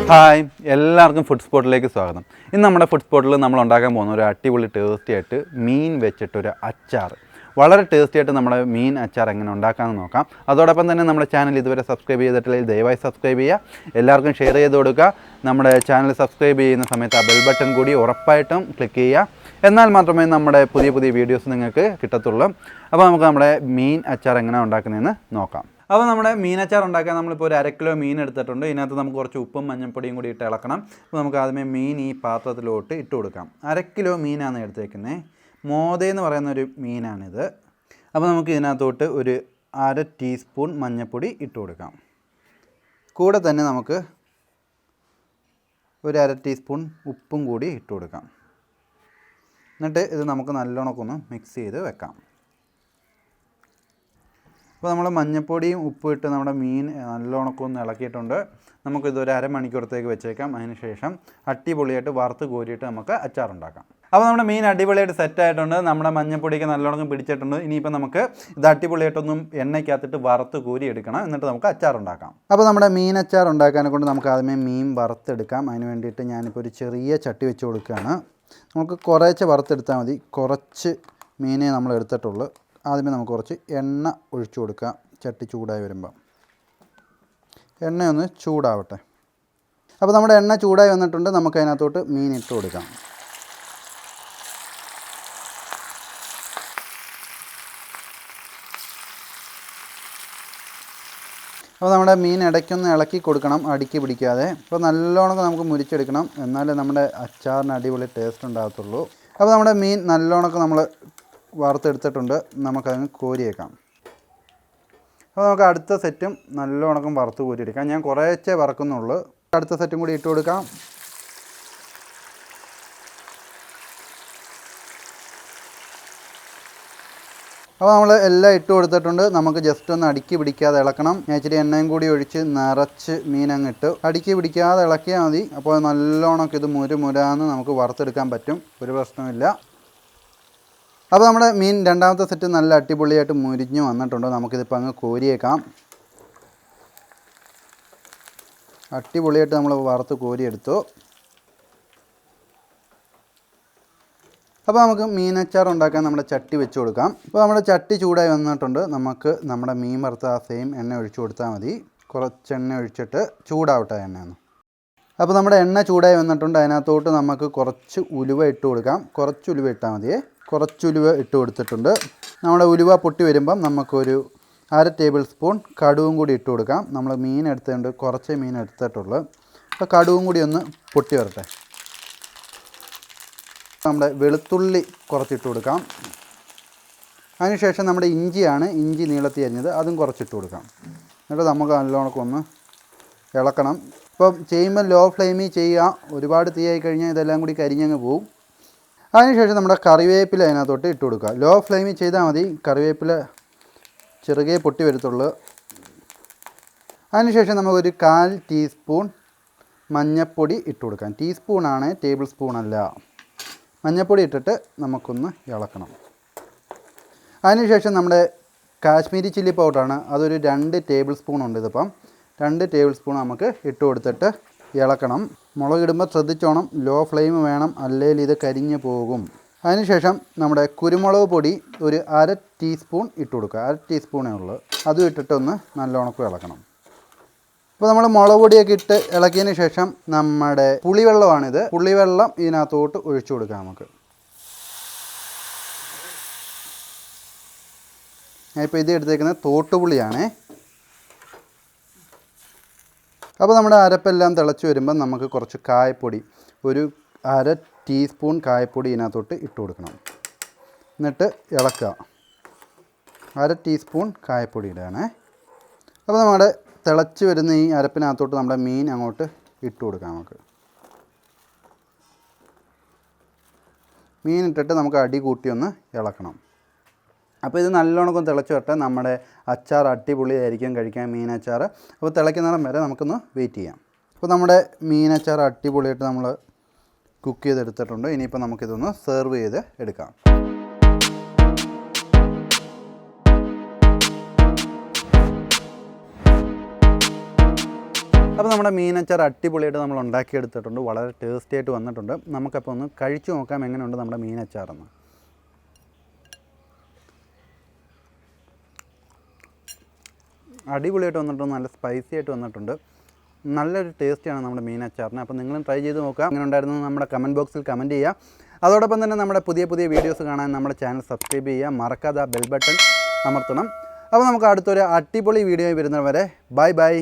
Hi, എല്ലാവർക്കും food സ്പോട്ടിലേക്ക് സ്വാഗതം. ഇന്ന് നമ്മുടെ ഫുഡ് സ്പോട്ടിൽ നമ്മൾ ഉണ്ടാക്കാൻ പോകുന്ന ഒരു അടിപൊളി ടേസ്റ്റി ആയിട്ട് മീൻ വെച്ചിട്ടൊരു അച്ചാർ. വളരെ ടേസ്റ്റി ആയിട്ട് നമ്മുടെ മീൻ അച്ചാർ എങ്ങനെ ഉണ്ടാക്കാമെന്ന് നോക്കാം. അതോടൊപ്പം തന്നെ നമ്മുടെ ചാനൽ ഇതുവരെ സബ്സ്ക്രൈബ് ചെയ്തിട്ടില്ലെങ്കിൽ ദയവായി സബ്സ്ക്രൈബ് ചെയ്യുക, എല്ലാവർക്കും ഷെയർ ചെയ്ത് കൊടുക്കുക. നമ്മുടെ ചാനൽ സബ്സ്ക്രൈബ് ചെയ്യുന്ന സമയത്ത് ആ ബെൽ ബട്ടൺ കൂടി ഉറപ്പായിട്ടും ക്ലിക്ക് ചെയ്യുക. എന്നാൽ മാത്രമേ നമ്മുടെ പുതിയ പുതിയ വീഡിയോസ് നിങ്ങൾക്ക് കിട്ടത്തുള്ളൂ. അപ്പോൾ നമുക്ക് നമ്മുടെ മീൻ അച്ചാർ എങ്ങനെ ഉണ്ടാക്കുന്നതെന്ന് നോക്കാം. അപ്പോൾ നമ്മുടെ മീനച്ചാർ ഉണ്ടാക്കാൻ നമ്മളിപ്പോൾ ഒരു 1/2 കിലോ മീൻ എടുത്തിട്ടുണ്ട്. ഇതിനകത്ത് നമുക്ക് കുറച്ച് ഉപ്പും മഞ്ഞൾപ്പൊടിയും കൂടി ഇട്ട് ഇളക്കണം. അപ്പോൾ നമുക്ക് ആദ്യമേ മീൻ ഈ പാത്രത്തിലോട്ട് ഇട്ട് കൊടുക്കാം. 1/2 കിലോ മീനാണ് എടുത്തേക്കുന്നത്. മോതയെന്ന് പറയുന്നൊരു മീനാണിത്. അപ്പോൾ നമുക്ക് ഇതിനകത്തോട്ട് ഒരു 1/2 ടീസ്പൂൺ മഞ്ഞൾപ്പൊടി ഇട്ട് കൊടുക്കാം. കൂടെ തന്നെ നമുക്ക് ഒരു 1/2 ടീസ്പൂൺ ഉപ്പും കൂടി ഇട്ട് കൊടുക്കാം. എന്നിട്ട് ഇത് നമുക്ക് നല്ലോണം ഒന്ന് മിക്സ് ചെയ്ത് വെക്കാം. അപ്പോൾ നമ്മൾ മഞ്ഞൾപ്പൊടിയും ഉപ്പും ഇട്ട് നമ്മുടെ മീൻ നല്ലോണം ഒന്ന് ഇളക്കിയിട്ടുണ്ട്. നമുക്കിതൊരു അരമണിക്കൂറത്തേക്ക് വെച്ചേക്കാം. അതിന് ശേഷം അടിപൊളിയായിട്ട് വറുത്ത് കോരിയിട്ട് നമുക്ക് അച്ചാറുണ്ടാക്കാം. അപ്പോൾ നമ്മുടെ മീൻ അടിപൊളിയായിട്ട് സെറ്റായിട്ടുണ്ട്. നമ്മുടെ മഞ്ഞൾപ്പൊടിയൊക്കെ നല്ലോണം പിടിച്ചിട്ടുണ്ട്. ഇനിയിപ്പോൾ നമുക്ക് ഇത് അടിപൊളിയായിട്ടൊന്നും എണ്ണയ്ക്കകത്തിട്ട് വറുത്ത് കോരി എടുക്കണം. എന്നിട്ട് നമുക്ക് അച്ചാറുണ്ടാക്കാം. അപ്പോൾ നമ്മുടെ മീൻ അച്ചാർ ഉണ്ടാക്കാനെ കൊണ്ട് നമുക്ക് ആദ്യമേ മീൻ വറുത്തെടുക്കാം. അതിന് വേണ്ടിയിട്ട് ഞാനിപ്പോൾ ഒരു ചെറിയ ചട്ടി വെച്ച് കൊടുക്കുകയാണ്. നമുക്ക് കുറേശ്ശെ വറുത്തെടുത്താൽ മതി. കുറച്ച് മീനെ നമ്മൾ എടുത്തിട്ടുള്ളൂ. ആദ്യമേ നമുക്ക് കുറച്ച് എണ്ണ ഒഴിച്ചു കൊടുക്കാം. ചട്ടി ചൂടായി വരുമ്പോൾ എണ്ണയൊന്ന് ചൂടാവട്ടെ. അപ്പോൾ നമ്മുടെ എണ്ണ ചൂടായി വന്നിട്ടുണ്ട്. നമുക്ക് അതിനകത്തോട്ട് മീൻ ഇട്ട് കൊടുക്കാം. അപ്പോൾ നമ്മുടെ മീൻ ഇടയ്ക്കൊന്ന് ഇളക്കി കൊടുക്കണം, അടുക്കി പിടിക്കാതെ. അപ്പോൾ നല്ലോണം നമുക്ക് മുരിച്ചെടുക്കണം, എന്നാലേ നമ്മുടെ അച്ചാറിന് അടിപൊളി ടേസ്റ്റ് ഉണ്ടാകത്തുള്ളൂ. അപ്പോൾ നമ്മുടെ മീൻ നല്ലോണം നമ്മൾ വറുത്തെടുത്തിട്ടുണ്ട്. നമുക്കതിന് കോരിയേക്കാം. അപ്പോൾ നമുക്ക് അടുത്ത സെറ്റും നല്ലോണം വറുത്ത് കോരിയെടുക്കാം. ഞാൻ കുറേശ്ശേ വറക്കുന്നുള്ളൂ. അടുത്ത സെറ്റും കൂടി ഇട്ട് കൊടുക്കാം. അപ്പോൾ നമ്മൾ എല്ലാം ഇട്ട് കൊടുത്തിട്ടുണ്ട്. നമുക്ക് ജസ്റ്റ് ഒന്ന് അടുക്കി പിടിക്കാതെ ഇളക്കണം. ഞാൻ ഇച്ചിരി എണ്ണയും കൂടി ഒഴിച്ച് നിറച്ച് മീൻ അങ്ങ് ഇട്ട് അടുക്കി പിടിക്കാതെ ഇളക്കിയാൽ മതി. അപ്പോൾ നല്ലോണം ഇത് മുരാന്ന് നമുക്ക് വറുത്തെടുക്കാൻ പറ്റും, ഒരു പ്രശ്നമില്ല. അപ്പോൾ നമ്മുടെ മീൻ രണ്ടാമത്തെ സെറ്റ് നല്ല അടിപൊളിയായിട്ട് മുരിഞ്ഞ് വന്നിട്ടുണ്ട്. നമുക്കിതിപ്പോൾ അങ്ങ് കോരിയേക്കാം. അടിപൊളിയായിട്ട് നമ്മൾ വറുത്ത് കോരിയെടുത്തു. അപ്പോൾ നമുക്ക് മീനച്ചാർ ഉണ്ടാക്കാൻ നമ്മുടെ ചട്ടി വെച്ച് കൊടുക്കാം. അപ്പോൾ നമ്മുടെ ചട്ടി ചൂടായി വന്നിട്ടുണ്ട്. നമുക്ക് നമ്മുടെ മീൻ വറുത്ത ആ സെയിം എണ്ണ ഒഴിച്ചു കൊടുത്താൽ മതി. കുറച്ച് എണ്ണ ഒഴിച്ചിട്ട് ചൂടാവട്ടെ എണ്ണയൊന്ന്. അപ്പോൾ നമ്മുടെ എണ്ണ ചൂടായി വന്നിട്ടുണ്ട്. അതിനകത്തോട്ട് നമുക്ക് കുറച്ച് ഉലുവ ഇട്ട് കൊടുക്കാം. കുറച്ച് ഉലുവ ഇട്ടാൽ മതിയേ. കുറച്ച് ഉലുവ ഇട്ട് കൊടുത്തിട്ടുണ്ട്. നമ്മുടെ ഉലുവ പൊട്ടി വരുമ്പം നമുക്കൊരു 1/2 ടേബിൾ സ്പൂൺ കടുവും കൂടി ഇട്ട് കൊടുക്കാം. നമ്മൾ മീൻ എടുത്തുകൊണ്ട് കുറച്ച് മീൻ എടുത്തിട്ടുള്ളൂ. അപ്പോൾ കടുവും കൂടി ഒന്ന് പൊട്ടി വരട്ടെ. നമ്മുടെ വെളുത്തുള്ളി കുറച്ചിട്ട് കൊടുക്കാം. അതിനുശേഷം നമ്മുടെ ഇഞ്ചിയാണ്, ഇഞ്ചി നീളത്തി അരിഞ്ഞത്, അതും കുറച്ചിട്ട് കൊടുക്കാം. എന്നിട്ട് നമുക്ക് നല്ലോണം ഒന്ന് ഇളക്കണം. ഇപ്പം ചെയ്യുമ്പോൾ ലോ ഫ്ലെയിമിൽ ചെയ്യുക. ഒരുപാട് തീയായി കഴിഞ്ഞാൽ ഇതെല്ലാം കൂടി കരിഞ്ഞങ്ങ് പോവും. അതിനുശേഷം നമ്മുടെ കറിവേപ്പില അതിനകത്തോട്ട് ഇട്ട് കൊടുക്കുക. ലോ ഫ്ലെയിമിൽ ചെയ്താൽ മതി, കറിവേപ്പില ചെറുകെ പൊട്ടി വരത്തുള്ളൂ. അതിനുശേഷം നമുക്കൊരു 1/4 ടീസ്പൂൺ മഞ്ഞൾപ്പൊടി ഇട്ട് കൊടുക്കാം. ടീസ്പൂണാണ്, ടേബിൾ സ്പൂണല്ല. മഞ്ഞൾപ്പൊടി ഇട്ടിട്ട് നമുക്കൊന്ന് ഇളക്കണം. അതിനുശേഷം നമ്മുടെ കാശ്മീരി ചില്ലി പൗഡറാണ്, അതൊരു 2 ടേബിൾ സ്പൂൺ ഉണ്ട്. ഇതിപ്പം 2 ടേബിൾ സ്പൂൺ നമുക്ക് ഇട്ട് കൊടുത്തിട്ട് ഇളക്കണം. മുളകിടുമ്പോൾ ശ്രദ്ധിച്ചോണം, ലോ ഫ്ലെയിം വേണം, അല്ലെങ്കിൽ ഇത് കരിഞ്ഞ് പോകും. അതിനുശേഷം നമ്മുടെ കുരുമുളക് പൊടി ഒരു 1/2 ടീസ്പൂൺ ഇട്ട് കൊടുക്കുക. 1/2 ടീസ്പൂണേ ഉള്ളൂ. അതും ഇട്ടിട്ടൊന്ന് നല്ലോണം ഇളക്കണം. അപ്പോൾ നമ്മൾ മുളക് പൊടിയൊക്കെ ഇട്ട് ഇളക്കിയതിന് ശേഷം നമ്മുടെ പുളിവെള്ളമാണിത്. പുളിവെള്ളം ഇതിനകത്തോട്ട് ഒഴിച്ചു കൊടുക്കാം നമുക്ക്. ഞാനിപ്പോൾ ഇത് എടുത്തേക്കുന്നത് തോട്ടുപുളിയാണേ. അപ്പോൾ നമ്മുടെ അരപ്പെല്ലാം തിളച്ച് വരുമ്പോൾ നമുക്ക് കുറച്ച് കായപ്പൊടി, ഒരു 1/2 ടീസ്പൂൺ കായപ്പൊടി ഇതിനകത്തോട്ട് ഇട്ട് കൊടുക്കണം. എന്നിട്ട് ഇളക്കുക. 1/2 ടീസ്പൂൺ കായപ്പൊടി ഇടുകയാണേ. അപ്പോൾ നമ്മുടെ തിളച്ച് വരുന്ന ഈ അരപ്പിനകത്തോട്ട് നമ്മുടെ മീൻ അങ്ങോട്ട് ഇട്ട് കൊടുക്കാം നമുക്ക്. മീൻ ഇട്ടിട്ട് നമുക്ക് അടി കൂട്ടി ഒന്ന് ഇളക്കണം. അപ്പോൾ ഇത് നല്ലോണം തിളച്ച് വരട്ടെ. നമ്മുടെ അച്ചാർ അടിപൊളിയായിരിക്കും കഴിക്കാൻ, മീനച്ചാർ. അപ്പോൾ തിളയ്ക്കുന്നിടം വരെ നമുക്കൊന്ന് വെയിറ്റ് ചെയ്യാം. അപ്പോൾ നമ്മുടെ മീനച്ചാർ അടിപൊളിയായിട്ട് നമ്മൾ കുക്ക് ചെയ്തെടുത്തിട്ടുണ്ട്. ഇനിയിപ്പോൾ നമുക്കിതൊന്ന് സെർവ് ചെയ്ത് എടുക്കാം. അപ്പോൾ നമ്മുടെ മീൻ അച്ചാർ അടിപൊളിയായിട്ട് നമ്മൾ ഉണ്ടാക്കിയെടുത്തിട്ടുണ്ട്. വളരെ ടേസ്റ്റി ആയിട്ട് വന്നിട്ടുണ്ട്. നമുക്കപ്പോൾ ഒന്ന് കഴിച്ചു നോക്കാം എങ്ങനെയുണ്ട് നമ്മുടെ മീൻ അച്ചാറെന്ന്. അടിപൊളിയായിട്ട് വന്നിട്ടുണ്ട്. നല്ല സ്പൈസി ആയിട്ട് വന്നിട്ടുണ്ട്. നല്ലൊരു ടേസ്റ്റിയാണ് നമ്മുടെ മീൻ അച്ചാറിന്. അപ്പോൾ നിങ്ങളും ട്രൈ ചെയ്ത് നോക്കുക. അങ്ങനെ ഉണ്ടായിരുന്നു നമ്മുടെ കമൻറ്റ് ബോക്സിൽ കമൻറ്റ് ചെയ്യുക. അതോടൊപ്പം തന്നെ നമ്മുടെ പുതിയ വീഡിയോസ് കാണാൻ നമ്മുടെ ചാനൽ സബ്സ്ക്രൈബ് ചെയ്യുക. മറക്കാതെ ആ ബെൽ ബട്ടൺ അമർത്തണം. അപ്പോൾ നമുക്ക് അടുത്തൊരു അടിപൊളി വീഡിയോ വരുന്നവരെ ബൈ.